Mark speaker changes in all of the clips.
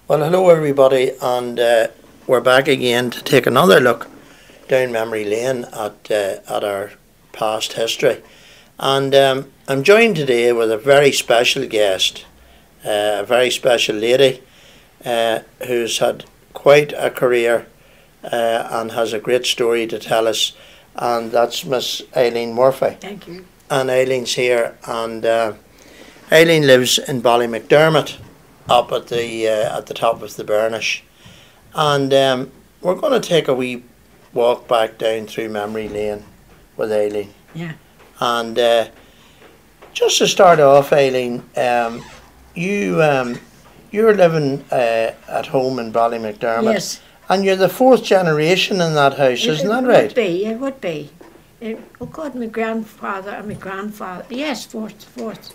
Speaker 1: Well, hello everybody, and we're back again to take another look down memory lane at our past history. And I'm joined today with a very special guest, a very special lady who's had quite a career and has a great story to tell us, and that's Miss Eileen Murphy.
Speaker 2: Thank you.
Speaker 1: And Eileen's here, and Eileen lives in Ballymcdermott, up at the top of the Burnish, and we're going to take a wee walk back down through memory lane with Eileen.
Speaker 2: Yeah.
Speaker 1: And just to start off, Eileen, you're living at home in Ballymcdermott.
Speaker 2: Yes.
Speaker 1: And you're the fourth generation in that house, isn't that right?
Speaker 2: It would be. Oh God, my grandfather and my grandfather. Yes, fourth.
Speaker 1: Fourth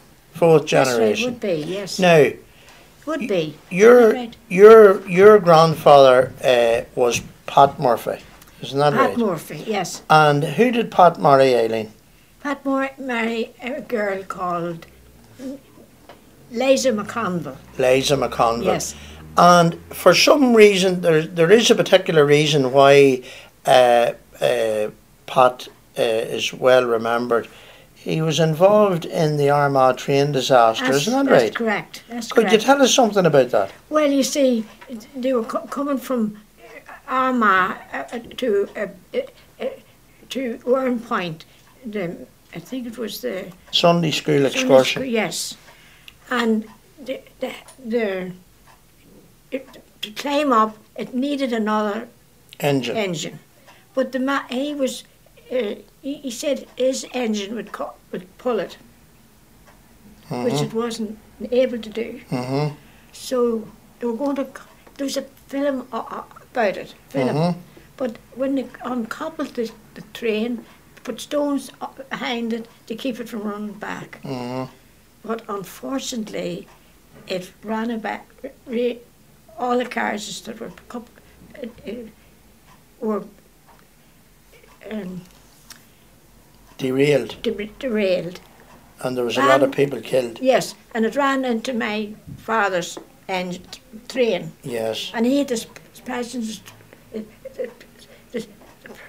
Speaker 2: Yes,
Speaker 1: generation.
Speaker 2: it would be. Yes.
Speaker 1: Now,
Speaker 2: Would be.
Speaker 1: your grandfather was Pat Murphy, isn't that right?
Speaker 2: Pat Murphy. Yes.
Speaker 1: And who did Pat marry, Eileen?
Speaker 2: Pat married a girl called Liza McConville.
Speaker 1: Liza McConville.
Speaker 2: Yes.
Speaker 1: And for some reason, there is a particular reason why Pat is well remembered. He was involved in the Armagh train disaster, isn't that right?
Speaker 2: That's correct. That's
Speaker 1: Could
Speaker 2: correct.
Speaker 1: you tell us something about that?
Speaker 2: Well, you see, they were coming from Armagh to Warren Point. I think it was the
Speaker 1: Sunday school excursion.
Speaker 2: Yes, and to climb up, it needed another engine, but he said his engine would pull it, which it wasn't able to do.
Speaker 1: Mm-hmm.
Speaker 2: So they were going to. There's a film about it. But when they uncoupled the train, put stones behind it to keep it from running back.
Speaker 1: Mm-hmm.
Speaker 2: But unfortunately, it ran about. All the cars that were derailed.
Speaker 1: And there was a lot of people killed.
Speaker 2: Yes, and it ran into my father's train.
Speaker 1: Yes.
Speaker 2: And he had the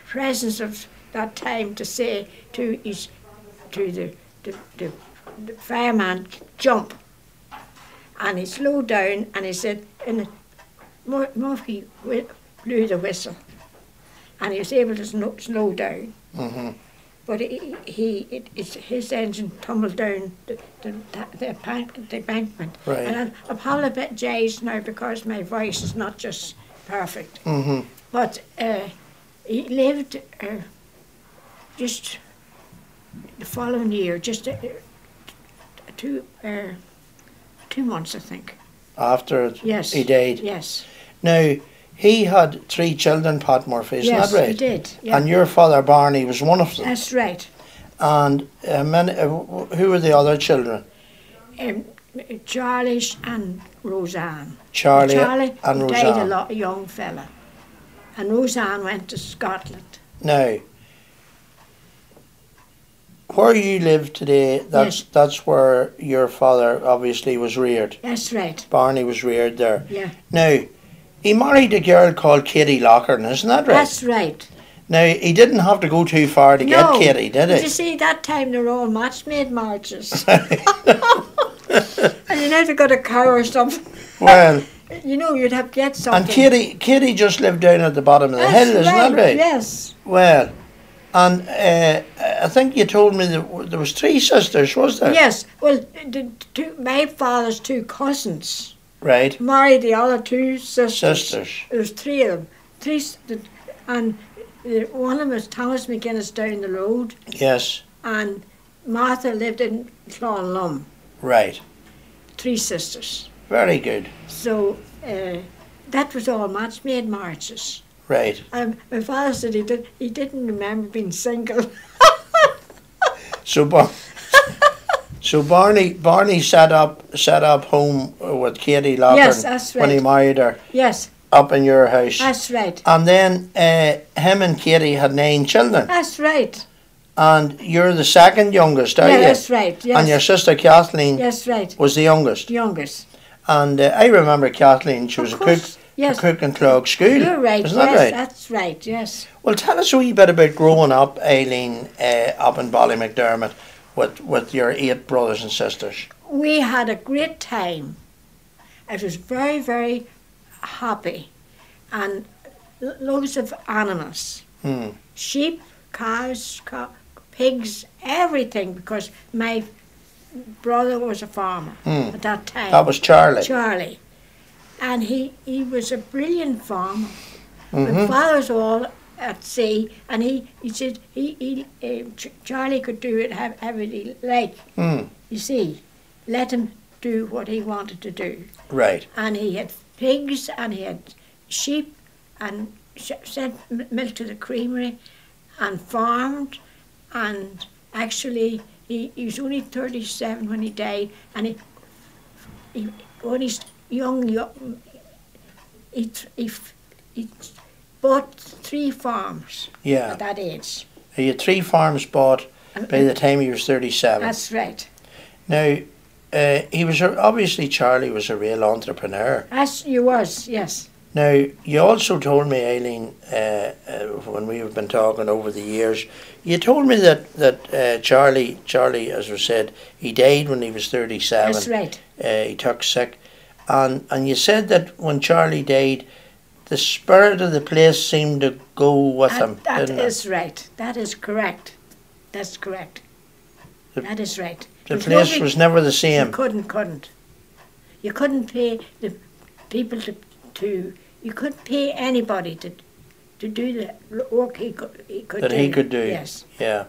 Speaker 2: presence of that time to say to the fireman, jump. And he slowed down and he said, and Murphy blew the whistle. And he was able to slow down.
Speaker 1: Mm-hmm.
Speaker 2: But his engine tumbled down the embankment.
Speaker 1: Right.
Speaker 2: And I apologise now because my voice is not just perfect.
Speaker 1: Mm-hmm.
Speaker 2: But he lived just the following year, just 2 months, I think.
Speaker 1: After
Speaker 2: Yes.
Speaker 1: he died.
Speaker 2: Yes.
Speaker 1: Now, he had 3 children, Pat Murphy, isn't
Speaker 2: Yes,
Speaker 1: that right?
Speaker 2: he did. Yeah.
Speaker 1: And your father Barney was one of them.
Speaker 2: That's right.
Speaker 1: And who were the other children?
Speaker 2: Charlie and Roseanne.
Speaker 1: Charlie and
Speaker 2: died
Speaker 1: Roseanne.
Speaker 2: a young fella. And Roseanne went to Scotland.
Speaker 1: Now, where you live today, that's where your father obviously was reared.
Speaker 2: That's right.
Speaker 1: Barney was reared there.
Speaker 2: Yeah.
Speaker 1: Now, he married a girl called Katie Lochran, isn't that right?
Speaker 2: That's right.
Speaker 1: Now, he didn't have to go too far to get Katie, did he?
Speaker 2: You see, that time they were all match-made marriages. And you never got a cow or something.
Speaker 1: Well,
Speaker 2: you know, you'd have to get something.
Speaker 1: and Katie just lived down at the bottom of the hill, isn't that right?
Speaker 2: Yes.
Speaker 1: Well, and I think you told me that there was 3 sisters, was there?
Speaker 2: Yes. Well, my father's 2 cousins
Speaker 1: Right.
Speaker 2: married the other 2 sisters. There was 3 of them. And one of them was Thomas McGuinness down the road.
Speaker 1: Yes.
Speaker 2: And Martha lived in Clonlum.
Speaker 1: Right.
Speaker 2: 3 sisters.
Speaker 1: Very good.
Speaker 2: So that was all match-made marriages.
Speaker 1: Right.
Speaker 2: My father said he didn't remember being single.
Speaker 1: So Barney set up home with Katie Lochran.
Speaker 2: Yes, that's right.
Speaker 1: When he married her.
Speaker 2: Yes.
Speaker 1: Up in your house.
Speaker 2: That's right.
Speaker 1: And then him and Katie had 9 children.
Speaker 2: That's right.
Speaker 1: And you're the second youngest, are you?
Speaker 2: Yeah, that's right. Yes.
Speaker 1: And your sister Kathleen
Speaker 2: That's right.
Speaker 1: was the youngest.
Speaker 2: Youngest.
Speaker 1: And I remember Kathleen, she was
Speaker 2: Of course, yes.
Speaker 1: a cook in Clog School.
Speaker 2: You're right,
Speaker 1: Isn't
Speaker 2: yes,
Speaker 1: that right?
Speaker 2: that's right, yes.
Speaker 1: Well, tell us a wee bit about growing up, Eileen, up in Ballymcdermott with your 8 brothers and sisters.
Speaker 2: We had a great time. It was very, very happy. And loads of animals. Sheep, cows, pigs, everything, because my brother was a farmer at that time.
Speaker 1: That was Charlie.
Speaker 2: Charlie. And he was a brilliant farmer. My father was all at sea, and he said Charlie could do it however he liked. You see, let him do what he wanted to do.
Speaker 1: Right.
Speaker 2: And he had pigs, and he had sheep, and sent milk to the creamery, and farmed, and actually he was only 37 when he died, and he when he's young he bought 3 farms
Speaker 1: Yeah.
Speaker 2: at that age.
Speaker 1: He had 3 farms bought by the time he was 37.
Speaker 2: That's right.
Speaker 1: Now, he was obviously Charlie was a real entrepreneur.
Speaker 2: As you was, yes.
Speaker 1: Now, you also told me, Eileen, when we've been talking over the years, you told me that Charlie, as was said, he died when he was 37.
Speaker 2: That's right.
Speaker 1: He took sick. And you said that when Charlie died, the spirit of the place seemed to go with him,
Speaker 2: That
Speaker 1: didn't it?
Speaker 2: is right. That is correct. That's correct. That is right.
Speaker 1: The place was never the
Speaker 2: You
Speaker 1: same.
Speaker 2: couldn't. You couldn't pay the people to you couldn't pay anybody to do the work he could
Speaker 1: That
Speaker 2: do.
Speaker 1: he could do.
Speaker 2: Yes.
Speaker 1: Yeah.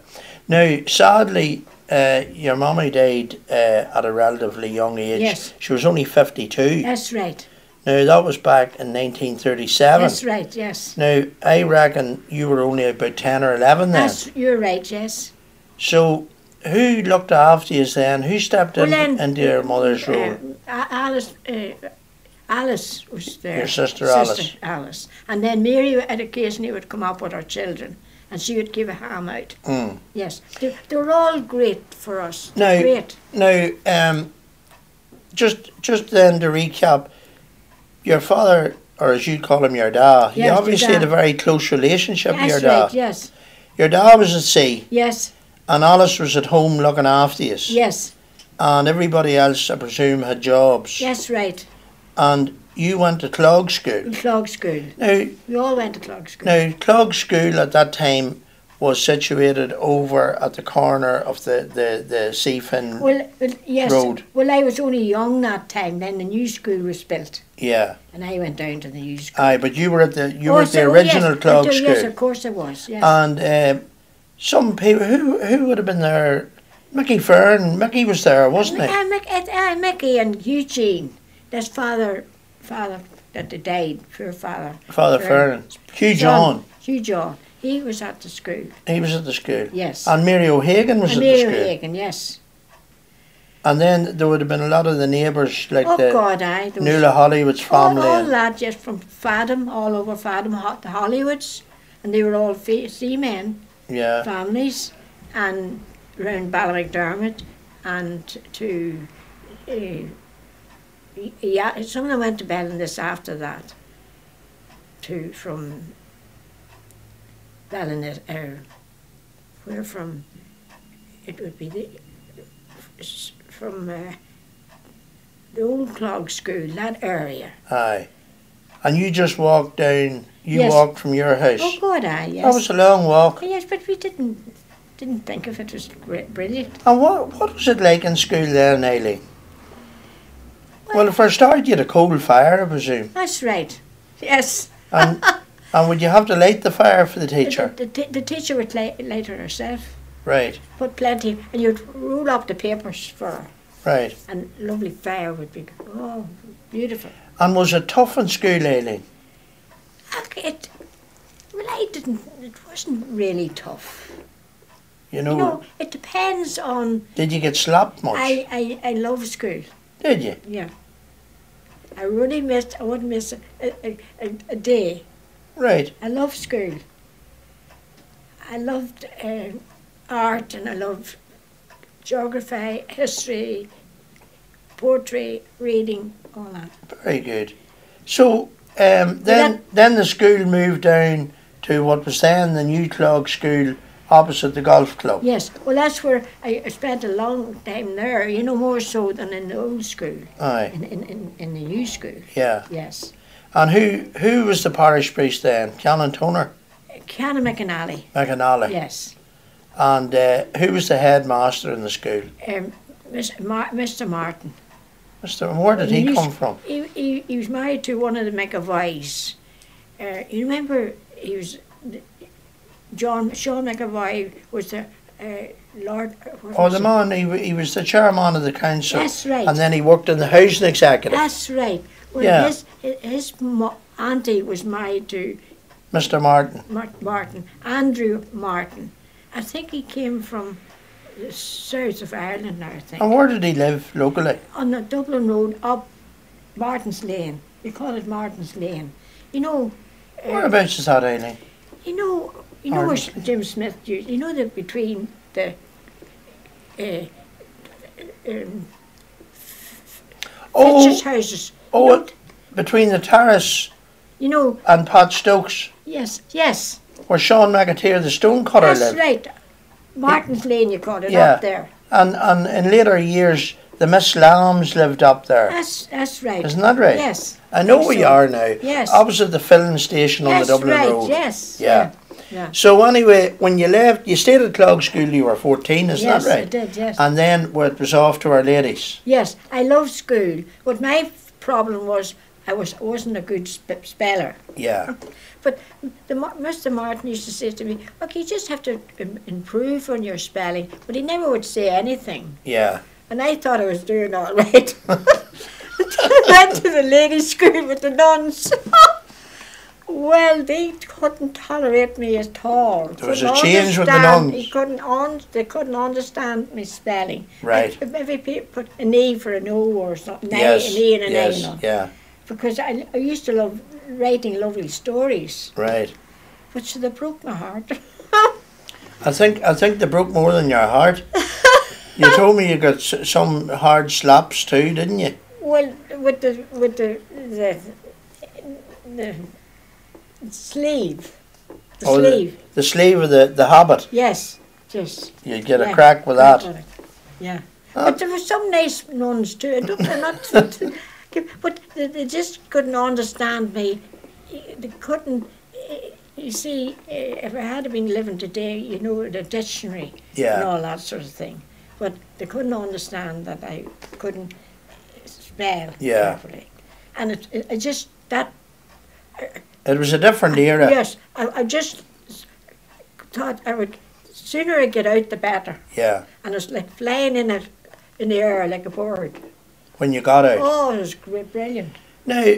Speaker 1: Now, sadly, your mummy died at a relatively young age.
Speaker 2: Yes.
Speaker 1: She was only 52.
Speaker 2: That's right.
Speaker 1: Now, that was back in 1937.
Speaker 2: That's right, yes.
Speaker 1: Now, I reckon you were only about 10 or 11 then.
Speaker 2: You're right, yes.
Speaker 1: So, who looked after you then? Who stepped
Speaker 2: Well, then,
Speaker 1: into your mother's role?
Speaker 2: Alice was there.
Speaker 1: Your sister Alice.
Speaker 2: Alice. And then Mary at occasionally would come up with her children, and she would give a ham out. Yes. They were all great for us.
Speaker 1: Now,
Speaker 2: great.
Speaker 1: Now, just then to recap, your father, or as you call him, your dad, you
Speaker 2: Yes,
Speaker 1: obviously
Speaker 2: your
Speaker 1: had a
Speaker 2: dad.
Speaker 1: very close relationship with your
Speaker 2: That's
Speaker 1: dad.
Speaker 2: right, yes.
Speaker 1: Your dad was at sea,
Speaker 2: Yes,
Speaker 1: and Alice was at home looking after you.
Speaker 2: yes.
Speaker 1: And everybody else, I presume, had jobs.
Speaker 2: Yes, right.
Speaker 1: And you went to Clog School.
Speaker 2: Clog School.
Speaker 1: Now,
Speaker 2: We all went to Clog School.
Speaker 1: Clog School at that time was situated over at the corner of the Seafin
Speaker 2: Well, yes.
Speaker 1: Road.
Speaker 2: Well, I was only young that time. Then the new school was built,
Speaker 1: Yeah.
Speaker 2: and I went down to the new school.
Speaker 1: Aye, but you were at the
Speaker 2: So,
Speaker 1: original
Speaker 2: yes,
Speaker 1: Clog
Speaker 2: Yes,
Speaker 1: School.
Speaker 2: of course I was. Yes.
Speaker 1: And some people who would have been there. Mickey Fern. Mickey was there, wasn't he?
Speaker 2: Mickey and Eugene. That's father that they died. Poor father.
Speaker 1: Father Fern. Hugh John.
Speaker 2: Hugh John. He was at the school.
Speaker 1: He was at the school.
Speaker 2: Yes.
Speaker 1: And Mary O'Hagan was
Speaker 2: And
Speaker 1: at the
Speaker 2: Mary
Speaker 1: school.
Speaker 2: O'Hagan, yes.
Speaker 1: And then there would have been a lot of the neighbours, like
Speaker 2: Oh
Speaker 1: the
Speaker 2: God, aye. There was
Speaker 1: Nuala Hollywood's family.
Speaker 2: all
Speaker 1: and-
Speaker 2: that just from Fadham, all over Fadham, the Hollywoods, and they were all seamen
Speaker 1: Yeah.
Speaker 2: families, and round Ballymcdermott, and to yeah, some of them went to Bellinus after that. From Bellinus, where from? It would be from the old Clog School, that area.
Speaker 1: Aye. And you just walked down. You
Speaker 2: Yes.
Speaker 1: walked from your house.
Speaker 2: Oh God, aye, yes.
Speaker 1: That was a long walk.
Speaker 2: Yes, but we didn't think of it as brilliant.
Speaker 1: And what was it like in school then, Eileen? Well, for a start, you had a coal fire, I presume.
Speaker 2: That's right. Yes.
Speaker 1: And and would you have to light the fire for the teacher?
Speaker 2: The teacher would light it herself.
Speaker 1: Right,
Speaker 2: Put plenty, and you'd roll up the papers for her,
Speaker 1: right.
Speaker 2: and lovely fire would be, oh, beautiful.
Speaker 1: And was it tough in school, Eileen?
Speaker 2: It wasn't really tough.
Speaker 1: You know,
Speaker 2: You know, it depends on,
Speaker 1: did you get slapped much?
Speaker 2: I love school,
Speaker 1: Did you?
Speaker 2: yeah. I wouldn't miss a day.
Speaker 1: Right.
Speaker 2: I love school. I loved art, and I loved geography, history, poetry, reading, all that.
Speaker 1: Very good. So then the school moved down to what was then the New Clog School opposite the golf club.
Speaker 2: Yes, well, that's where I spent a long time there, you know, more so than in the old school.
Speaker 1: Aye.
Speaker 2: In the new school.
Speaker 1: Yeah.
Speaker 2: Yes.
Speaker 1: And who was the parish priest then? Canon Toner?
Speaker 2: Canon McAnally.
Speaker 1: McAnally.
Speaker 2: Yes.
Speaker 1: And who was the headmaster in the school?
Speaker 2: Mr. Martin.
Speaker 1: Where did he come from?
Speaker 2: He was married to one of the McAvoys. You remember he was Sean McAvoy was the Lord.
Speaker 1: The man, he was the chairman of the council.
Speaker 2: That's right.
Speaker 1: And then he worked in the housing executive.
Speaker 2: That's right. Well,
Speaker 1: Yeah.
Speaker 2: his auntie was married to
Speaker 1: Mr. Martin.
Speaker 2: Martin, Andrew Martin. I think he came from the south of Ireland, I think.
Speaker 1: And where did he live locally?
Speaker 2: On the Dublin Road up Martin's Lane. We call it Martin's Lane. You know.
Speaker 1: Whereabouts is that, Eileen?
Speaker 2: You know where Jim Smith used. You know that between the. Fitch's houses.
Speaker 1: Between the terrace.
Speaker 2: You know.
Speaker 1: And Pat Stokes.
Speaker 2: Yes.
Speaker 1: Where Sean McAteer, the stonecutter, lived.
Speaker 2: That's right. Martin's Lane, you call it,
Speaker 1: Yeah.
Speaker 2: up there.
Speaker 1: And in later years, the Miss Lambs lived up there.
Speaker 2: That's right.
Speaker 1: Isn't that right?
Speaker 2: Yes.
Speaker 1: I know where you are now.
Speaker 2: Yes.
Speaker 1: Opposite the filling station on the Dublin Road.
Speaker 2: Yes.
Speaker 1: Yeah.
Speaker 2: Yeah.
Speaker 1: So anyway, when you left, you stayed at Clog School, you were 14, isn't that right?
Speaker 2: Yes, I did, yes.
Speaker 1: And then it was off to Our Ladies.
Speaker 2: Yes, I loved school, but my problem was I wasn't a good speller.
Speaker 1: Yeah.
Speaker 2: But Mr. Martin used to say to me, "Look, you just have to improve on your spelling," but he never would say anything.
Speaker 1: Yeah.
Speaker 2: And I thought I was doing all right. I went to the ladies' school with the nuns. Well, they couldn't tolerate me at all.
Speaker 1: There was a change with the nuns.
Speaker 2: They couldn't understand me spelling.
Speaker 1: Right.
Speaker 2: Maybe people put an E for an O or something.
Speaker 1: Yes.
Speaker 2: An E and an
Speaker 1: yes.
Speaker 2: A.
Speaker 1: Yeah.
Speaker 2: Because I used to love writing lovely stories.
Speaker 1: Right.
Speaker 2: But so they broke my heart.
Speaker 1: I think they broke more than your heart. You told me you got some hard slaps too, didn't you?
Speaker 2: Well, with the sleeve.
Speaker 1: The sleeve of the habit.
Speaker 2: Yes, just.
Speaker 1: You'd get a crack with that.
Speaker 2: Yeah. But there were some nice nuns too. They're not, but they just couldn't understand me. They couldn't. You see, if I had been living today, you know, the dictionary and all that sort of thing. But they couldn't understand that I couldn't spell properly. And it just, that...
Speaker 1: It was a different era.
Speaker 2: Yes, I just thought I would, sooner I get out the better.
Speaker 1: Yeah.
Speaker 2: And it's like flying in the air like a bird.
Speaker 1: When you got out.
Speaker 2: Oh, it was great, brilliant.
Speaker 1: Now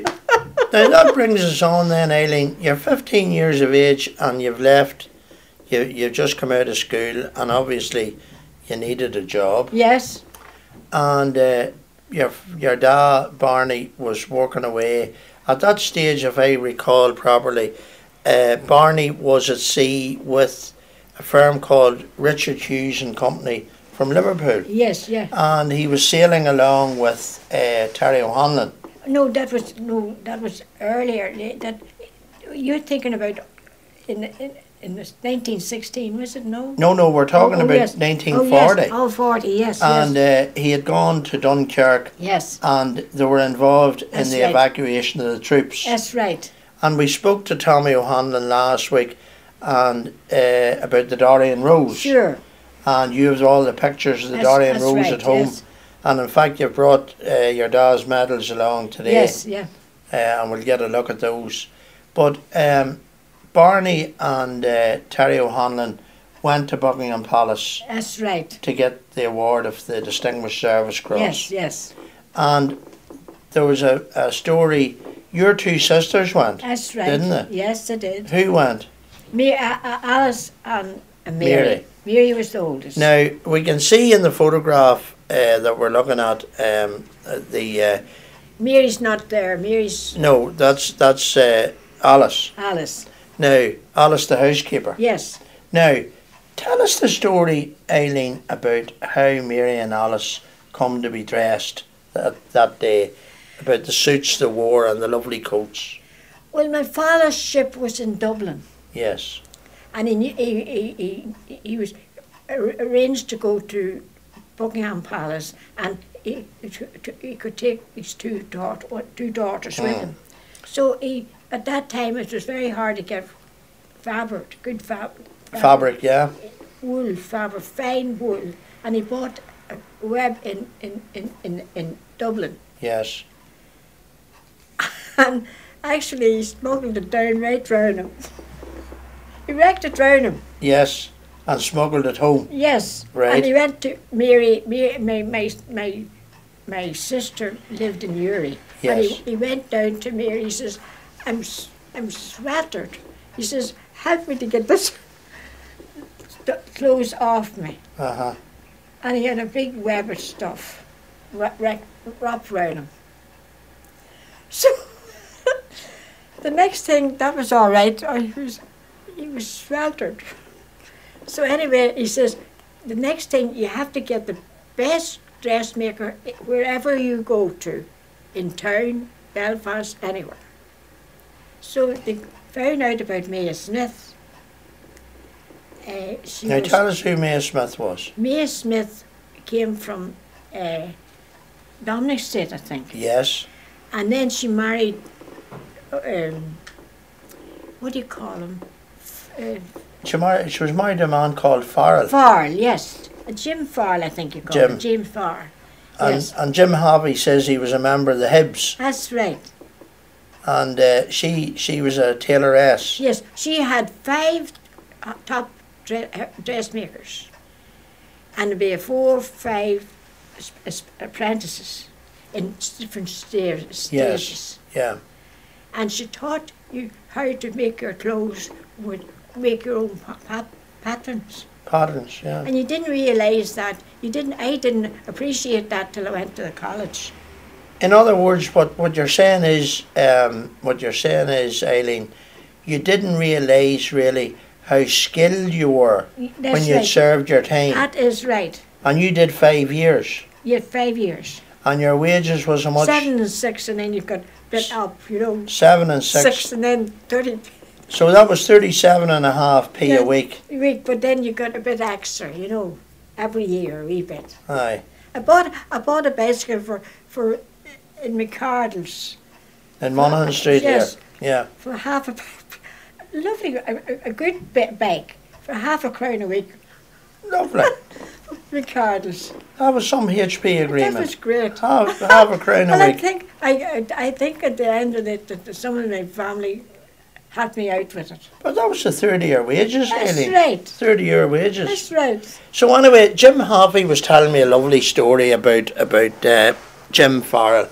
Speaker 1: that brings us on then, Eileen. You're 15 years of age and you've left, you've just come out of school and obviously you needed a job.
Speaker 2: Yes.
Speaker 1: And your dad, Barney, was working away. At that stage, if I recall properly, Barney was at sea with a firm called Richard Hughes and Company from Liverpool.
Speaker 2: Yes, yeah.
Speaker 1: And he was sailing along with Terry O'Hanlon.
Speaker 2: No, that was earlier. That you're thinking about in 1916, was it? No.
Speaker 1: No, we're talking about
Speaker 2: yes.
Speaker 1: 1940.
Speaker 2: Oh, 40, yes.
Speaker 1: And he had gone to Dunkirk.
Speaker 2: Yes.
Speaker 1: And they were involved in the
Speaker 2: right.
Speaker 1: evacuation of the troops.
Speaker 2: That's right.
Speaker 1: And we spoke to Tommy O'Hanlon last week and about the Darien Rose.
Speaker 2: Sure.
Speaker 1: And you have all the pictures of the Darien Rose
Speaker 2: right,
Speaker 1: at home.
Speaker 2: Yes.
Speaker 1: And in fact, you've brought your dad's medals along today.
Speaker 2: Yes, yeah.
Speaker 1: And we'll get a look at those. But Barney and Terry O'Hanlon went to Buckingham Palace.
Speaker 2: That's right.
Speaker 1: To get the award of the Distinguished Service Cross.
Speaker 2: Yes, yes.
Speaker 1: And there was a story, your two sisters went.
Speaker 2: That's right.
Speaker 1: Didn't they?
Speaker 2: Yes, they did.
Speaker 1: Who went?
Speaker 2: Me, Alice and Mary. Mary was the oldest.
Speaker 1: Now, we can see in the photograph that we're looking at the...
Speaker 2: Mary's not there. Mary's...
Speaker 1: No, that's Alice.
Speaker 2: Alice.
Speaker 1: Now, Alice the housekeeper.
Speaker 2: Yes.
Speaker 1: Now, tell us the story, Eileen, about how Mary and Alice come to be dressed that day. about the suits they wore and the lovely coats.
Speaker 2: Well, my father's ship was in Dublin,
Speaker 1: Yes.
Speaker 2: and he was arranged to go to Buckingham Palace, and he could take his two daughters with him. So at that time it was very hard to get fabric, good
Speaker 1: Fabric, yeah.
Speaker 2: wool, fine wool, and he bought a web in Dublin,
Speaker 1: Yes.
Speaker 2: and actually he smuggled it down right round him. He wrecked it round him.
Speaker 1: Yes. And smuggled it home.
Speaker 2: Yes.
Speaker 1: Right.
Speaker 2: And he went to Mary my sister lived in Uri.
Speaker 1: Yes.
Speaker 2: And he went down to Mary. He says, I'm sweltered. He says, help me to get this clothes off me.
Speaker 1: Uh-huh.
Speaker 2: And he had a big web of stuff wrapped around him. So the next thing, that was all right. He was sweltered. So anyway, he says, the next thing, you have to get the best dressmaker wherever you go to, in town, Belfast, anywhere. So they found out about Maya Smith.
Speaker 1: Now tell us who Maya Smith was.
Speaker 2: Maya Smith came from Dominic State, I think.
Speaker 1: Yes.
Speaker 2: And then she married, what do you call him?
Speaker 1: She was married to a man called Farrell.
Speaker 2: Farrell, yes. Jim Farrell, I think you call him. Jim Farrell. Yes.
Speaker 1: And Jim Harvey says he was a member of the Hibs.
Speaker 2: That's right.
Speaker 1: And she was a tailoress.
Speaker 2: Yes, she had 5 top dressmakers, and there'd be 4 or 5 apprentices in different stages.
Speaker 1: Yes, yeah.
Speaker 2: And she taught you how to make your clothes, make your own patterns.
Speaker 1: Patterns, yeah.
Speaker 2: And you didn't realise that. I didn't appreciate that till I went to the college.
Speaker 1: In other words, what you're saying is, Eileen, you didn't realise really how skilled you were when you'd served your time.
Speaker 2: That is right.
Speaker 1: And you did 5 years.
Speaker 2: You had 5 years.
Speaker 1: And your wages was how much?
Speaker 2: 7 and 6, and then you got bit up,
Speaker 1: 7 and 6.
Speaker 2: 6 and then 30.
Speaker 1: So that was 37.5p a week.
Speaker 2: But then you got a bit extra, every year a wee bit.
Speaker 1: Aye.
Speaker 2: I bought a bicycle for in McCardle's.
Speaker 1: In Monaghan Street,
Speaker 2: yes,
Speaker 1: here. Yeah.
Speaker 2: For half a lovely, a good bike for £0.50 a week.
Speaker 1: Lovely.
Speaker 2: McCardle's.
Speaker 1: That was some HP agreement.
Speaker 2: That was great.
Speaker 1: Half a crown a week.
Speaker 2: I think at the end of it that some of my family had me out with it.
Speaker 1: But that was the 30-year wages,
Speaker 2: That's
Speaker 1: Eileen.
Speaker 2: right.
Speaker 1: 30-year wages.
Speaker 2: That's right.
Speaker 1: So anyway, Jim Harvey was telling me a lovely story about Jim Farrell.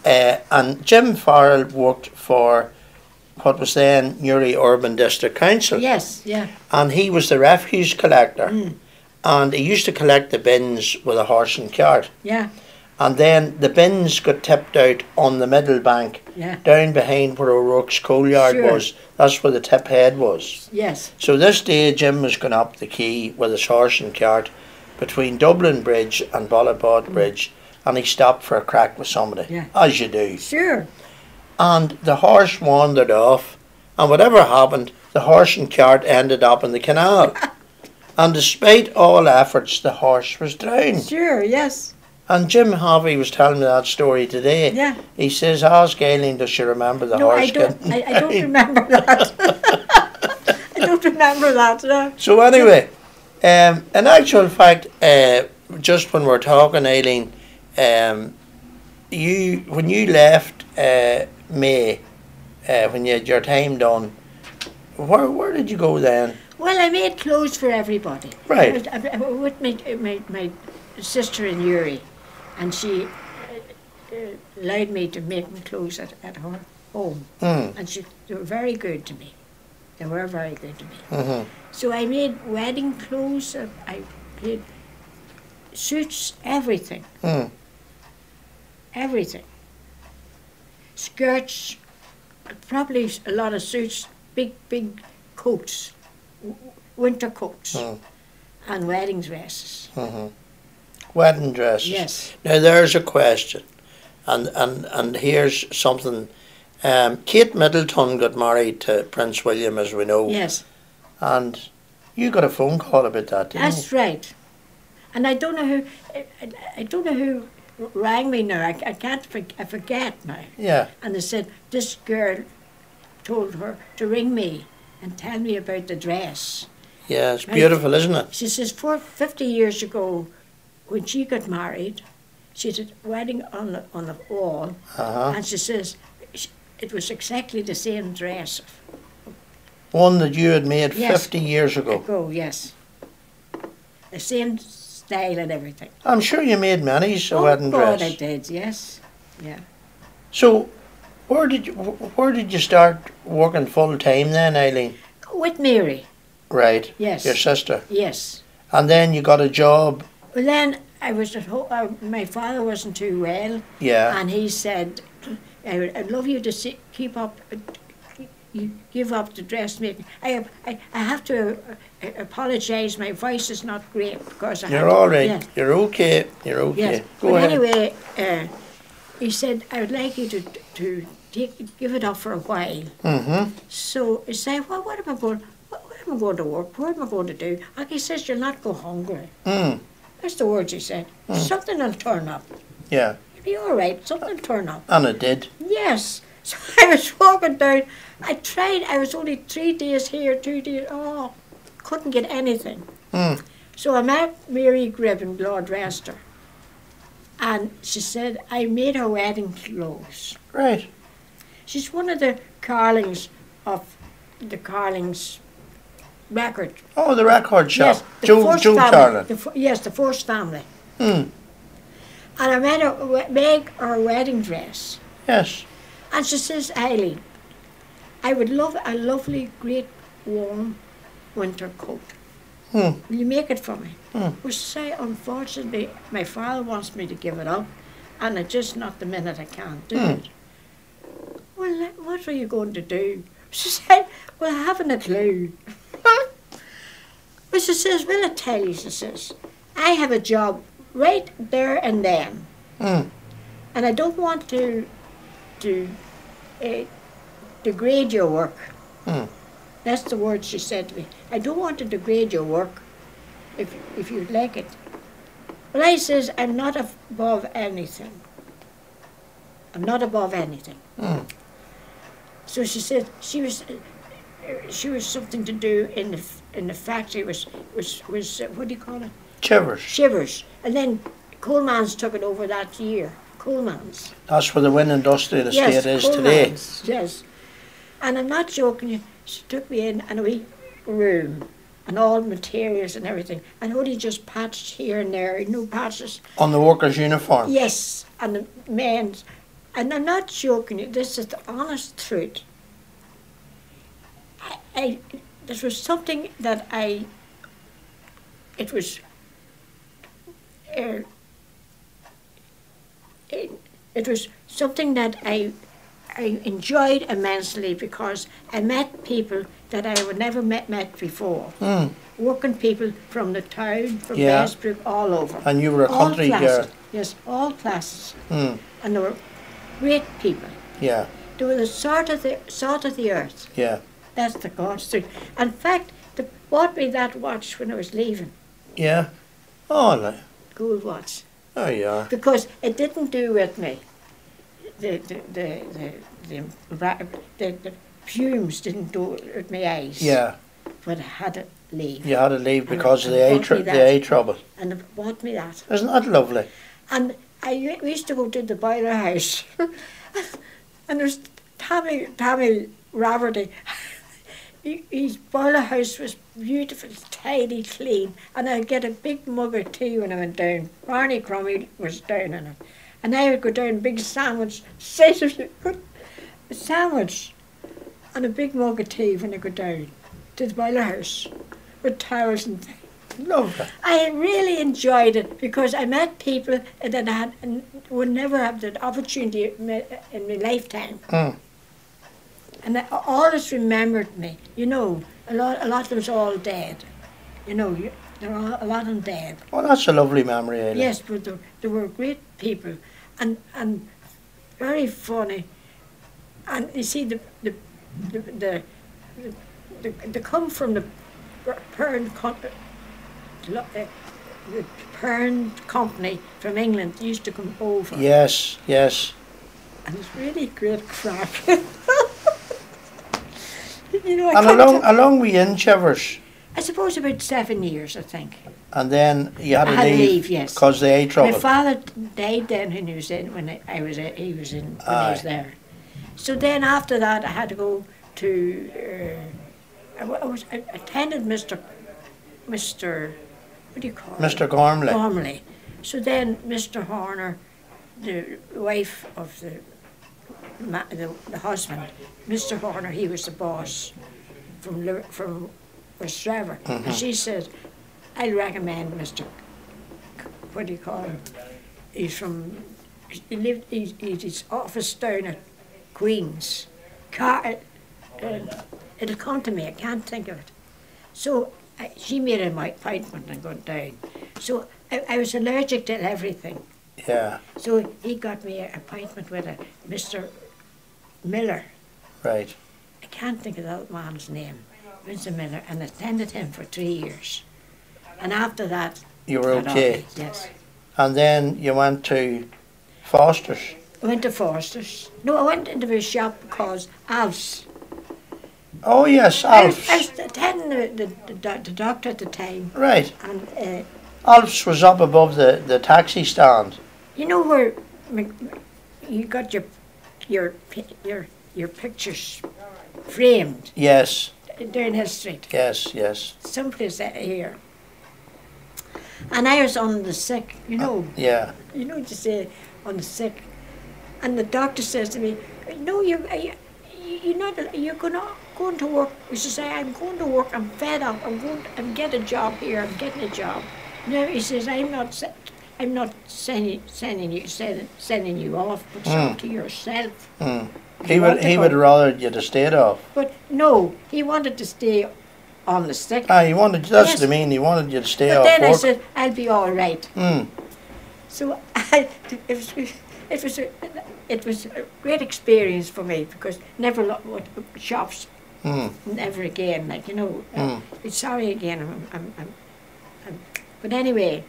Speaker 1: And Jim Farrell worked for what was then Newry Urban District Council.
Speaker 2: Yes, yeah.
Speaker 1: And he was the refuse collector. And he used to collect the bins with a horse and cart.
Speaker 2: Yeah.
Speaker 1: And then the bins got tipped out on the middle bank, down behind where O'Rourke's coal yard was. That's where the tip head was.
Speaker 2: Yes.
Speaker 1: So this day Jim was going up the quay with his horse and cart between Dublin Bridge and Bollabod Bridge, and he stopped for a crack with somebody, as you do.
Speaker 2: Sure.
Speaker 1: And the horse wandered off, and whatever happened, the horse and cart ended up in the canal. And despite all efforts, the horse was drowned.
Speaker 2: Sure, yes.
Speaker 1: And Jim Harvey was telling me that story today.
Speaker 2: Yeah.
Speaker 1: He says, ask Aileen, does she remember the horse?
Speaker 2: I don't remember that. I don't remember that. No.
Speaker 1: So anyway, in actual fact, just when we're talking, Aileen, when you left May, when you had your time done, where did you go then?
Speaker 2: Well, I made clothes for everybody.
Speaker 1: Right.
Speaker 2: I was with my sister in Uri, and she allowed me to make my clothes at her home. And they were very good to me. They were very good to me. So I made wedding clothes, I made suits, everything. Everything. Skirts, probably a lot of suits, big coats, winter coats, and wedding dresses.
Speaker 1: Wedding dresses.
Speaker 2: Yes.
Speaker 1: Now there's a question. And here's something. Kate Middleton got married to Prince William, as we know.
Speaker 2: Yes.
Speaker 1: And you got a phone call about that, didn't
Speaker 2: That's right. And I don't know who rang me now. I forget now.
Speaker 1: you? Yeah.
Speaker 2: And they said this girl told her to ring me and tell me about the dress.
Speaker 1: Yeah, it's
Speaker 2: Right.
Speaker 1: beautiful, isn't it?
Speaker 2: She says 50 years ago, when she got married, she did a wedding on the wall, and she says it was exactly the same dress.
Speaker 1: One that you had made
Speaker 2: Yes.
Speaker 1: 50 years ago.
Speaker 2: Yes. The same style and everything.
Speaker 1: I'm sure you made many a wedding
Speaker 2: God,
Speaker 1: dress.
Speaker 2: I did, yes. Yeah.
Speaker 1: So, where did you start working full time then, Eileen?
Speaker 2: With Mary,
Speaker 1: Right.
Speaker 2: yes.
Speaker 1: Your sister.
Speaker 2: Yes.
Speaker 1: And then you got a job.
Speaker 2: Well, then I was at home. My father wasn't too well,
Speaker 1: Yeah.
Speaker 2: and he said, "I'd love you to keep up. You give up the dressmaking." I have to apologise. My voice is not great because
Speaker 1: You're all right.
Speaker 2: Yeah.
Speaker 1: You're okay. You're okay.
Speaker 2: Yes.
Speaker 1: Go
Speaker 2: But
Speaker 1: ahead.
Speaker 2: anyway, he said, "I would like you to give it up for a while."
Speaker 1: Mm-hmm.
Speaker 2: So he said, "Well, what am I going? Where am I going to work? What am I going to do?" And he says, "You'll not go hungry."
Speaker 1: Mm.
Speaker 2: That's the words he said. Something will turn up.
Speaker 1: Yeah.
Speaker 2: You'll be all right. Something will turn up.
Speaker 1: And it did.
Speaker 2: Yes. So I was walking down. I tried. I was only 3 days here, 2 days. Oh, couldn't get anything.
Speaker 1: Mm.
Speaker 2: So I met Mary Gribb in Lord Rester. And she said, I made her wedding clothes.
Speaker 1: Right.
Speaker 2: She's one of the Carlings of the Carlings record.
Speaker 1: Oh, the record shop.
Speaker 2: Yes, the
Speaker 1: Joe
Speaker 2: first
Speaker 1: Joe
Speaker 2: family.
Speaker 1: Carlin.
Speaker 2: Yes, the first family.
Speaker 1: Mm.
Speaker 2: And I made her make her wedding dress.
Speaker 1: Yes.
Speaker 2: And she says, Eileen, I would love a lovely, great, warm winter coat.
Speaker 1: Mm.
Speaker 2: Will you make it for me?
Speaker 1: Mm.
Speaker 2: Well, she said, unfortunately, my father wants me to give it up, and it's just not the minute I can't do it. Well, what are you going to do? She said, well, I haven't a clue. But she says, well, I tell you, she says, I have a job right there and then,
Speaker 1: Mm.
Speaker 2: and I don't want to degrade your work.
Speaker 1: Mm.
Speaker 2: That's the word she said to me. I don't want to degrade your work if you'd like it. But I says, I'm not above anything. I'm not above anything.
Speaker 1: Mm.
Speaker 2: So she said she was something to do in the factory was what do you call it?
Speaker 1: Chivers.
Speaker 2: Shivers. And then Coleman's took it over that year. Coleman's.
Speaker 1: That's where the Wynn Industrial Estate is today.
Speaker 2: Coleman's, yes. And I'm not joking you. She took me in a wee room and all materials and everything. And only just patched here and there, no patches.
Speaker 1: On the workers' uniform.
Speaker 2: Yes, and the men's. And I'm not joking you, this is the honest truth. This was something that it was something that I enjoyed immensely because I met people that I would never met before.
Speaker 1: Mm.
Speaker 2: Working people from the town, from
Speaker 1: Yeah.
Speaker 2: Westbrook, all over.
Speaker 1: And you were a
Speaker 2: All
Speaker 1: country
Speaker 2: classes.
Speaker 1: girl.
Speaker 2: Yes, all classes.
Speaker 1: Mm.
Speaker 2: And they were great people.
Speaker 1: Yeah.
Speaker 2: They were the salt of the earth.
Speaker 1: Yeah.
Speaker 2: That's the God's truth. In fact, they bought me that watch when I was leaving,
Speaker 1: Yeah. Oh, no.
Speaker 2: gold watch,
Speaker 1: There you are.
Speaker 2: because it didn't do with me. The fumes didn't do it with my eyes.
Speaker 1: Yeah.
Speaker 2: But I had to leave.
Speaker 1: You had to leave
Speaker 2: And
Speaker 1: because of the
Speaker 2: it
Speaker 1: eye,
Speaker 2: bought me
Speaker 1: the
Speaker 2: that.
Speaker 1: eye trouble.
Speaker 2: And they bought me that.
Speaker 1: Isn't that lovely?
Speaker 2: And we used to go to the boiler house, and there was Tommy Rafferty. His boiler house was beautiful, tidy, clean, and I'd get a big mug of tea when I went down. Barney Crummy was down in it. And I would go down, big sandwich, a sandwich and a big mug of tea when I go down to the boiler house with towels and things.
Speaker 1: Lovely.
Speaker 2: I really enjoyed it because I met people that I had and would never have the opportunity in my lifetime.
Speaker 1: Mm.
Speaker 2: And they always remembered me. You know, a lot of them's all dead. You know, there are a lot of them dead.
Speaker 1: Well, that's a lovely memory, Aileen.
Speaker 2: Yes, but they were great people. And very funny. And you see, they come from the parent the parent company from England used to come over.
Speaker 1: Yes, yes.
Speaker 2: And it's really great crack. You know,
Speaker 1: And along we in Chivers.
Speaker 2: I suppose about 7 years, I think.
Speaker 1: And then you had
Speaker 2: I
Speaker 1: to
Speaker 2: had to
Speaker 1: leave
Speaker 2: leave, yes.
Speaker 1: because they ate trouble.
Speaker 2: My father died then when he was in, he was there. So then after that I had to go to, I attended Mr. What do you call it?
Speaker 1: Mr. Gormley.
Speaker 2: Gormley. So then Mr. Horner, the wife of the husband, Mr. Horner, he was the boss from West Trevor.
Speaker 1: Mm-hmm.
Speaker 2: And she said, I'll recommend Mr. What do you call him? He's his office down at Queen's. It'll come to me, I can't think of it. So she made an appointment and got down. So I was allergic to everything.
Speaker 1: Yeah.
Speaker 2: So he got me an appointment with a Mr. Miller.
Speaker 1: Right.
Speaker 2: I can't think of that man's name, Mr. Miller, and attended him for 3 years. And after that,
Speaker 1: You were okay.
Speaker 2: Yes.
Speaker 1: And then you went to Foster's.
Speaker 2: I went to Foster's. No, I went into a shop called Alf's.
Speaker 1: Oh yes,
Speaker 2: I
Speaker 1: Alf's.
Speaker 2: was attending the doctor at the time.
Speaker 1: Right.
Speaker 2: And
Speaker 1: Alf's was up above the taxi stand.
Speaker 2: you know where you got your pictures framed
Speaker 1: Yes,
Speaker 2: there in Hill Street.
Speaker 1: yes, yes.
Speaker 2: Someplace here. And I was on the sick, you know.
Speaker 1: Yeah.
Speaker 2: You know what you say, on the sick. And the doctor says to me, no, you're going to work. He says, I'm going to work, I'm fed up, I'm getting a job here, I'm getting a job. No, he says, I'm not sending you off, but some to yourself.
Speaker 1: Mm. He would rather you to stay off.
Speaker 2: But no, he wanted to stay on the stick.
Speaker 1: He wanted, that's
Speaker 2: Yes.
Speaker 1: what I mean, he wanted you to stay
Speaker 2: But
Speaker 1: off
Speaker 2: then I
Speaker 1: work.
Speaker 2: said, I'll be all right.
Speaker 1: Mm.
Speaker 2: So it was a great experience for me because never shops, never again. Like you know, sorry again. But anyway,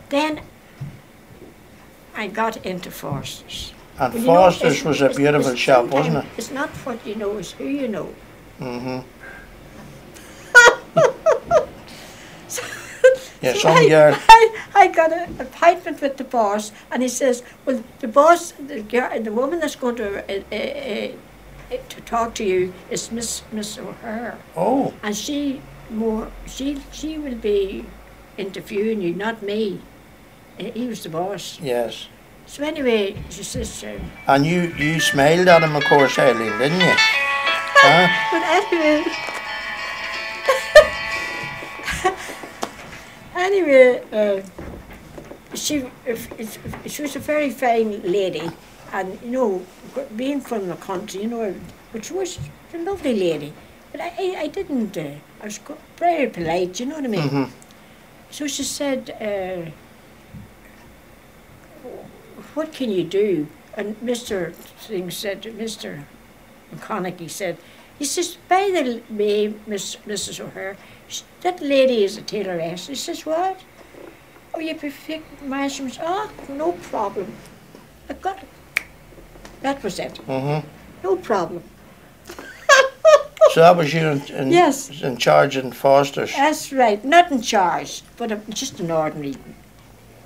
Speaker 2: then I got into Foster's.
Speaker 1: And
Speaker 2: Well, you know,
Speaker 1: Foster's was a beautiful shop, wasn't it?
Speaker 2: It's not what you know, it's who you know.
Speaker 1: Mm-hmm.
Speaker 2: So,
Speaker 1: Yeah,
Speaker 2: so
Speaker 1: some girl.
Speaker 2: I got an appointment with the boss, and he says, "Well, the boss, the woman that's going to talk to you is Miss O'Hare,
Speaker 1: Oh,
Speaker 2: and she will be interviewing you, not me." He was the boss.
Speaker 1: yes.
Speaker 2: So anyway, she says,
Speaker 1: And you smiled at him, of course, Eileen, didn't you? Huh?
Speaker 2: but anyway, she was a very fine lady, and you know, being from the country, you know, but she was a lovely lady. But I didn't. I was very polite. You know what I mean?
Speaker 1: Mm-hmm.
Speaker 2: So she said, "What can you do?" And Mr. Thing said, Mr. McConaughey said, he says, "By the way, Mrs. O'Hare, that lady is a tailoress." He says, "What? Oh, you perfect measurements." "Oh, no problem. I got it." That was it.
Speaker 1: Mm-hmm.
Speaker 2: No problem.
Speaker 1: So that was you
Speaker 2: Yes.
Speaker 1: in charge in Foster's.
Speaker 2: That's right. Not in charge, but just an ordinary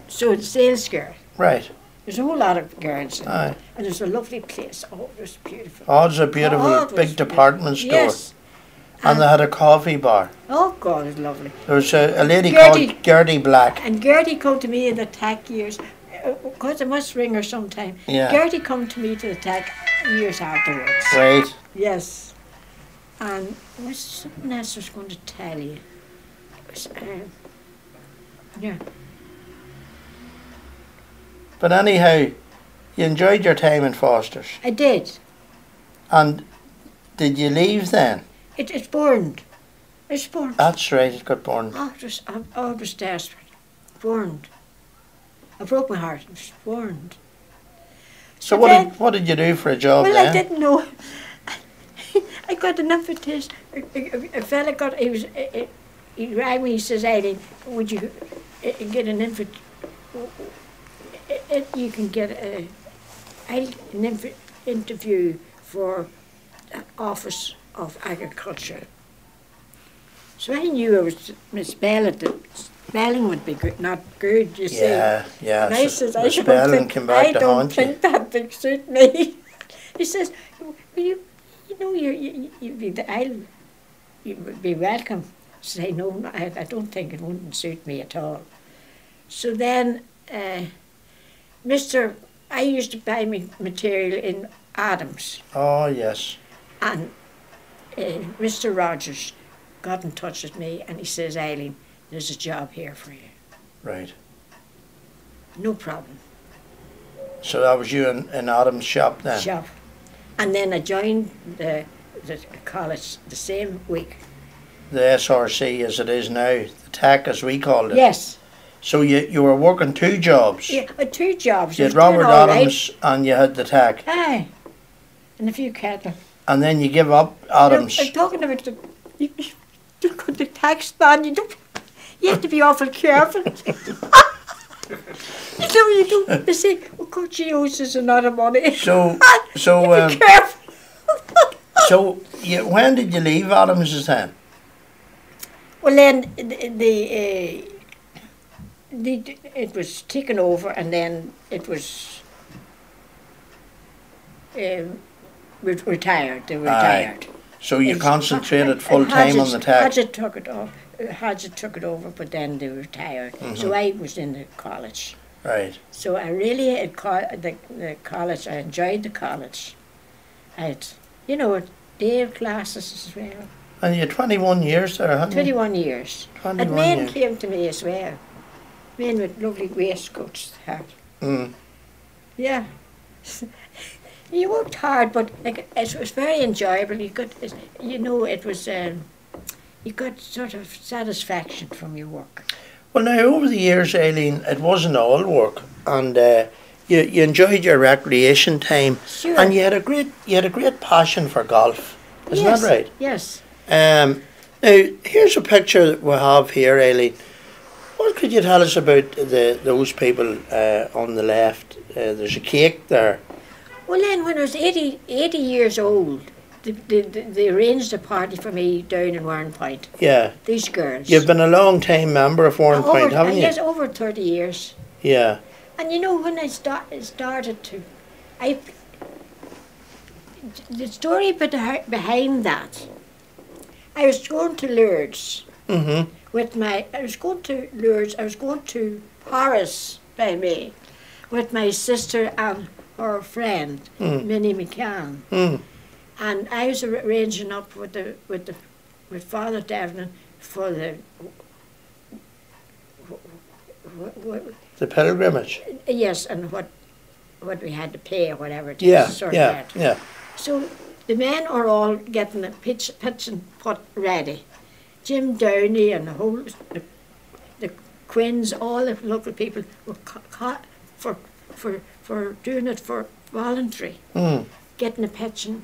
Speaker 2: sales girl.
Speaker 1: Right.
Speaker 2: There's a whole lot of girls in
Speaker 1: Aye.
Speaker 2: it. And there's a lovely place. Oh, it was beautiful.
Speaker 1: Oh, it's a beautiful
Speaker 2: Oh, it was
Speaker 1: big department store.
Speaker 2: Yes.
Speaker 1: And they had a coffee bar.
Speaker 2: Oh, God, it's lovely.
Speaker 1: There was a lady
Speaker 2: Gertie.
Speaker 1: called Gertie Black.
Speaker 2: And Gertie come to me in the TAC years, because I must ring her sometime.
Speaker 1: Yeah.
Speaker 2: Gertie come to me to the TAC years afterwards.
Speaker 1: Right.
Speaker 2: Yes. And was something else I was going to tell you. It was, yeah.
Speaker 1: But anyhow, you enjoyed your time in Foster's.
Speaker 2: I did.
Speaker 1: And did you leave then?
Speaker 2: It burned. It's burned.
Speaker 1: That's right, it got burned.
Speaker 2: Oh, it was desperate. Burned. I broke my heart. It was burned.
Speaker 1: So what did you do for a job
Speaker 2: well,
Speaker 1: then?
Speaker 2: I didn't know. I got an invitation. A fella got, he rang me, he says, Eileen, would you get an invitation? You can get an interview for the Office of Agriculture. So I knew I was misspelling it. Spelling would be good, not good, you see.
Speaker 1: Yeah.
Speaker 2: And I says,
Speaker 1: The spelling came back
Speaker 2: I
Speaker 1: to
Speaker 2: don't
Speaker 1: haunt you.
Speaker 2: think that would suit me. He says, well, you know, you would be welcome. Say, no, I don't think it wouldn't suit me at all. So then, I used to buy me material in Adams,
Speaker 1: Oh, yes.
Speaker 2: and Mr. Rogers got in touch with me and he says, Eileen, there's a job here for you.
Speaker 1: Right.
Speaker 2: No problem.
Speaker 1: So that was you in Adam's shop then?
Speaker 2: Shop. And then I joined the college the same week.
Speaker 1: The SRC as it is now, the TAC as we called it.
Speaker 2: Yes.
Speaker 1: So you were working 2 jobs.
Speaker 2: Yeah, I had 2 jobs.
Speaker 1: You
Speaker 2: I
Speaker 1: had
Speaker 2: was doing
Speaker 1: Robert
Speaker 2: all
Speaker 1: Adams and you had the TAC.
Speaker 2: Right. Aye. And a few cattle.
Speaker 1: And then you give up Adams.
Speaker 2: I'm talking about you got the tax man, you have to be awful careful. You know you don't, they say, oh God, she owes us a lot of money.
Speaker 1: So
Speaker 2: be careful.
Speaker 1: so when did you leave Adams then?
Speaker 2: Well then, it was taken over and then it was retired. They retired.
Speaker 1: So you
Speaker 2: It's-
Speaker 1: concentrated full time on the TAC.
Speaker 2: Hadget took it off. Hadget took it over, but then they retired. So I was in the college.
Speaker 1: Right.
Speaker 2: So I really had the college. I enjoyed the college. I had, day classes as well.
Speaker 1: And you had 21 years there, hadn't you?
Speaker 2: 21 years.
Speaker 1: 21
Speaker 2: And men
Speaker 1: years.
Speaker 2: came to me as well. Men with lovely waistcoats they had.
Speaker 1: Mm.
Speaker 2: Yeah. You worked hard, but it was very enjoyable. You got, it was, you got sort of satisfaction from your work.
Speaker 1: Well, now over the years, Eileen, it wasn't all work, and you enjoyed your recreation time,
Speaker 2: Sure.
Speaker 1: and you had a great passion for golf. Isn't
Speaker 2: Yes,
Speaker 1: that right?
Speaker 2: Yes.
Speaker 1: Now here's a picture that we have here, Eileen. What could you tell us about those people on the left? There's a cake there.
Speaker 2: Well, then, when I was 80 years old, they arranged a party for me down in Warrenpoint.
Speaker 1: Yeah.
Speaker 2: These girls.
Speaker 1: You've been a long time member of Warrenpoint, haven't you?
Speaker 2: Yes, over 30 years.
Speaker 1: Yeah.
Speaker 2: And when I started to, the story behind that, I was going to Lourdes
Speaker 1: Mhm.
Speaker 2: I was going to Paris by May with my sister and her friend, Minnie McCann.
Speaker 1: Mm.
Speaker 2: And I was arranging up with Father Devlin for the
Speaker 1: The pilgrimage.
Speaker 2: yes, and what we had to pay or whatever to
Speaker 1: Yeah.
Speaker 2: sort
Speaker 1: Yeah.
Speaker 2: it out.
Speaker 1: Yeah.
Speaker 2: So the men are all getting the pitch and putt ready. Jim Downey and the Quinns, all the local people were caught for doing it for voluntary,
Speaker 1: Mm.
Speaker 2: getting the pitch and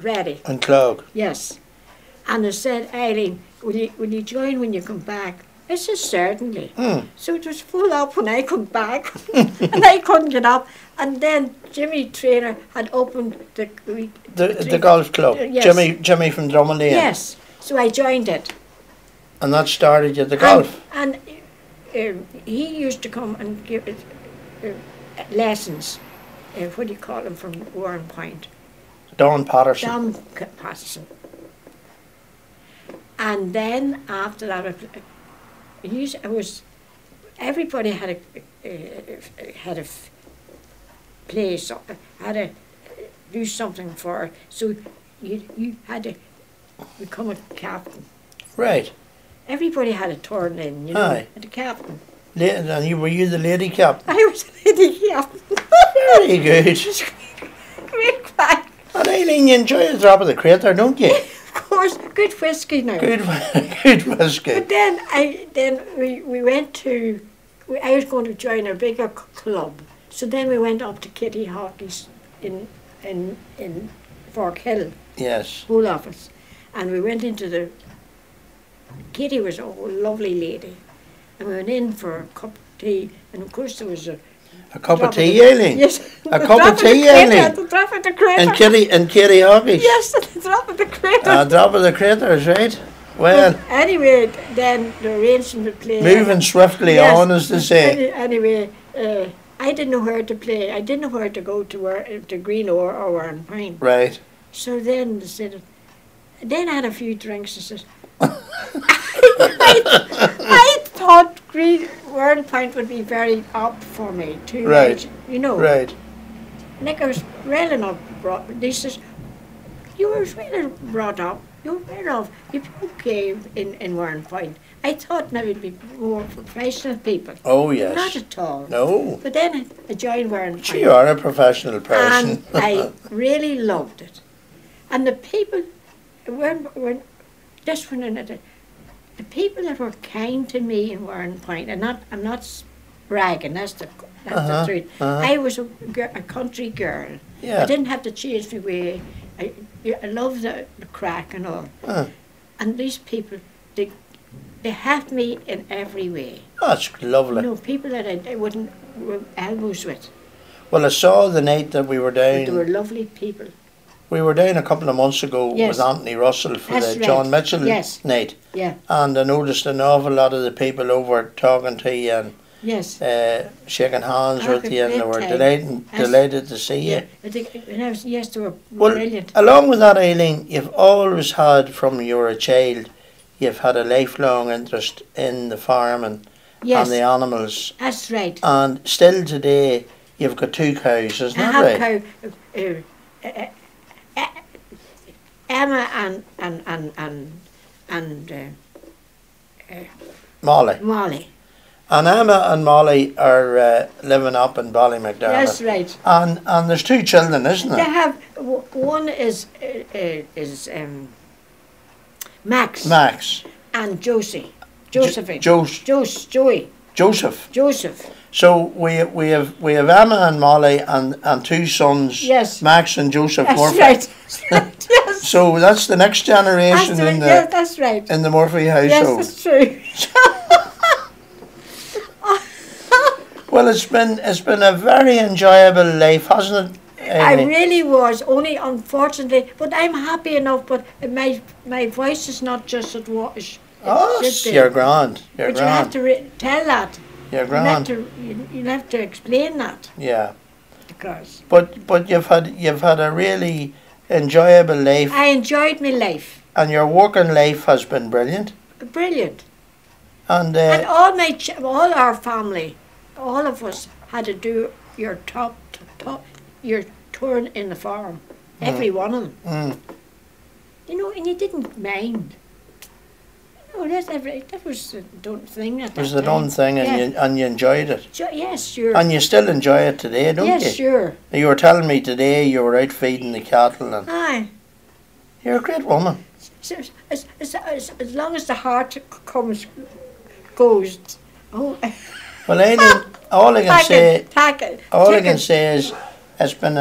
Speaker 2: ready.
Speaker 1: And Clog.
Speaker 2: Yes. And they said, Eileen, will you join when you come back? I said, certainly.
Speaker 1: Mm.
Speaker 2: So it was full up when I come back, and I couldn't get up. And then Jimmy Trainer had opened
Speaker 1: The golf club.
Speaker 2: Yes.
Speaker 1: Jimmy from Drummond Lane.
Speaker 2: Yes. So I joined it.
Speaker 1: And that started you the golf.
Speaker 2: And he used to come and give lessons. What do you call them from Warrenpoint?
Speaker 1: Don Patterson.
Speaker 2: Don Patterson. And then after that, everybody had a place, had to do something for it. So you had to become a captain.
Speaker 1: Right.
Speaker 2: Everybody had a turn in,
Speaker 1: Aye.
Speaker 2: and a captain.
Speaker 1: And were you the lady captain?
Speaker 2: I was a lady captain.
Speaker 1: Very good.
Speaker 2: Great crack.
Speaker 1: And Eileen, you enjoy the drop of the crate there, don't you?
Speaker 2: Of course, good whiskey now.
Speaker 1: Good whiskey.
Speaker 2: But then we went to. I was going to join a bigger club, So then we went up to Kitty Hawkey's in Fork Hill,
Speaker 1: Yes.
Speaker 2: whole office, and we went into the. Kitty was a lovely lady, and we went in for a cup of tea, and of course there was a
Speaker 1: cup of
Speaker 2: drop
Speaker 1: tea,
Speaker 2: the-
Speaker 1: Aileen?
Speaker 2: Yes.
Speaker 1: A
Speaker 2: the
Speaker 1: cup
Speaker 2: drop
Speaker 1: of tea,
Speaker 2: the crater,
Speaker 1: Aileen?
Speaker 2: the drop of the crater.
Speaker 1: And Kitty Hawkins?
Speaker 2: Yes, the drop of the crater.
Speaker 1: Drop of the craters, right? Well,
Speaker 2: But anyway, then the arrangement to play.
Speaker 1: moving swiftly
Speaker 2: Yes.
Speaker 1: on, as they say.
Speaker 2: Anyway, I didn't know where to play. I didn't know where to go to Green or Warren Pine.
Speaker 1: Right.
Speaker 2: So then they said, then I had a few drinks and said, I thought Warren Pine would be very up for me too.
Speaker 1: Right.
Speaker 2: You know.
Speaker 1: Right.
Speaker 2: Like I was well enough brought. They says, you were really brought up. You were well off. You'd be okay in Warren Point. I thought maybe it'd be more professional people.
Speaker 1: Oh, yes.
Speaker 2: Not at all.
Speaker 1: No.
Speaker 2: But then I joined Warren Point.
Speaker 1: So you are a professional person.
Speaker 2: And I really loved it. And the people weren't just when the people that were kind to me in Warren Point, and I'm not bragging, that's the truth. I was a country girl.
Speaker 1: Yeah.
Speaker 2: I didn't have to change my way. I love the crack and all. And these people, they helped me in every way.
Speaker 1: That's lovely.
Speaker 2: You know, people that I wouldn't rub elbows with.
Speaker 1: Well, I saw the night that we were
Speaker 2: They
Speaker 1: down.
Speaker 2: were lovely people.
Speaker 1: We were down a couple of months ago
Speaker 2: Yes.
Speaker 1: with Anthony Russell for
Speaker 2: That's
Speaker 1: the
Speaker 2: right.
Speaker 1: John Mitchell
Speaker 2: Yes.
Speaker 1: night.
Speaker 2: Yeah.
Speaker 1: And I noticed an awful lot of the people over talking to you and
Speaker 2: Yes.
Speaker 1: shaking hands
Speaker 2: Oh,
Speaker 1: with you, and they
Speaker 2: great
Speaker 1: were
Speaker 2: time.
Speaker 1: delighted to see you.
Speaker 2: Yeah. I think when I was, yes, they were
Speaker 1: Well,
Speaker 2: brilliant.
Speaker 1: along with that, Aileen, you've always had, from you were a child, you've had a lifelong interest in the farm and
Speaker 2: Yes.
Speaker 1: the animals.
Speaker 2: That's right.
Speaker 1: And still today, you've got 2 cows, isn't
Speaker 2: I
Speaker 1: that
Speaker 2: have
Speaker 1: right?
Speaker 2: Emma and
Speaker 1: Molly.
Speaker 2: Molly.
Speaker 1: And Emma and Molly are living up in Ballymacdermot.
Speaker 2: That's right.
Speaker 1: And there's 2 children, isn't
Speaker 2: They
Speaker 1: there?
Speaker 2: have one is Max
Speaker 1: Max.
Speaker 2: and Josie. Josephine. Joey.
Speaker 1: Joseph.
Speaker 2: Joseph.
Speaker 1: So we have Emma and Molly and 2 sons.
Speaker 2: Yes.
Speaker 1: Max and Joseph
Speaker 2: That's
Speaker 1: Murphy.
Speaker 2: right. Yes.
Speaker 1: So that's the next generation
Speaker 2: That's right.
Speaker 1: in
Speaker 2: Yeah, that's right.
Speaker 1: the Murphy
Speaker 2: Yes,
Speaker 1: household.
Speaker 2: that's true.
Speaker 1: Well, it's been a very enjoyable life, hasn't it?
Speaker 2: I
Speaker 1: Amy?
Speaker 2: really was, only unfortunately, but I'm happy enough, but my voice is not just at what it should be.
Speaker 1: You're grand. You're
Speaker 2: But you have
Speaker 1: grand.
Speaker 2: to tell that.
Speaker 1: You're
Speaker 2: You have
Speaker 1: grand.
Speaker 2: to, you have to explain that,
Speaker 1: Yeah.
Speaker 2: because
Speaker 1: But you've had a really enjoyable life,
Speaker 2: I enjoyed my life.
Speaker 1: and your working life has been brilliant.
Speaker 2: Brilliant.
Speaker 1: And
Speaker 2: And all our family, all of us had to do your your turn in the farm. Every one of them.
Speaker 1: mm,
Speaker 2: You know, and you didn't mind. You know, that was the done thing at
Speaker 1: it was
Speaker 2: that
Speaker 1: the done
Speaker 2: time.
Speaker 1: thing,
Speaker 2: Yeah.
Speaker 1: and you enjoyed it,
Speaker 2: Yes, sure.
Speaker 1: and you still enjoy it today, don't
Speaker 2: yes,
Speaker 1: you?
Speaker 2: sure.
Speaker 1: You were telling me today you were out feeding the cattle, and
Speaker 2: Aye.
Speaker 1: you're a great woman.
Speaker 2: So, as long as the heart goes. Oh,
Speaker 1: Well, Aileen, all I can say, all I can say is, it's been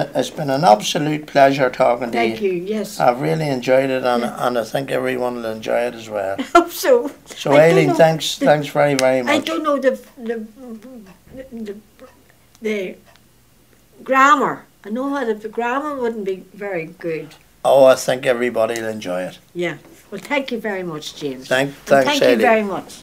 Speaker 1: an absolute pleasure talking to
Speaker 2: Thank you. Yes.
Speaker 1: I've really enjoyed it, and I think everyone will enjoy it as well.
Speaker 2: Hope so.
Speaker 1: So,
Speaker 2: I don't
Speaker 1: Aileen,
Speaker 2: know
Speaker 1: thanks very, very
Speaker 2: I
Speaker 1: much.
Speaker 2: don't know the grammar. I know how the grammar wouldn't be very good.
Speaker 1: Oh, I think everybody will enjoy it.
Speaker 2: Yeah. Well, thank you very much, James.
Speaker 1: Thanks,
Speaker 2: And thank you
Speaker 1: Aileen.
Speaker 2: very much.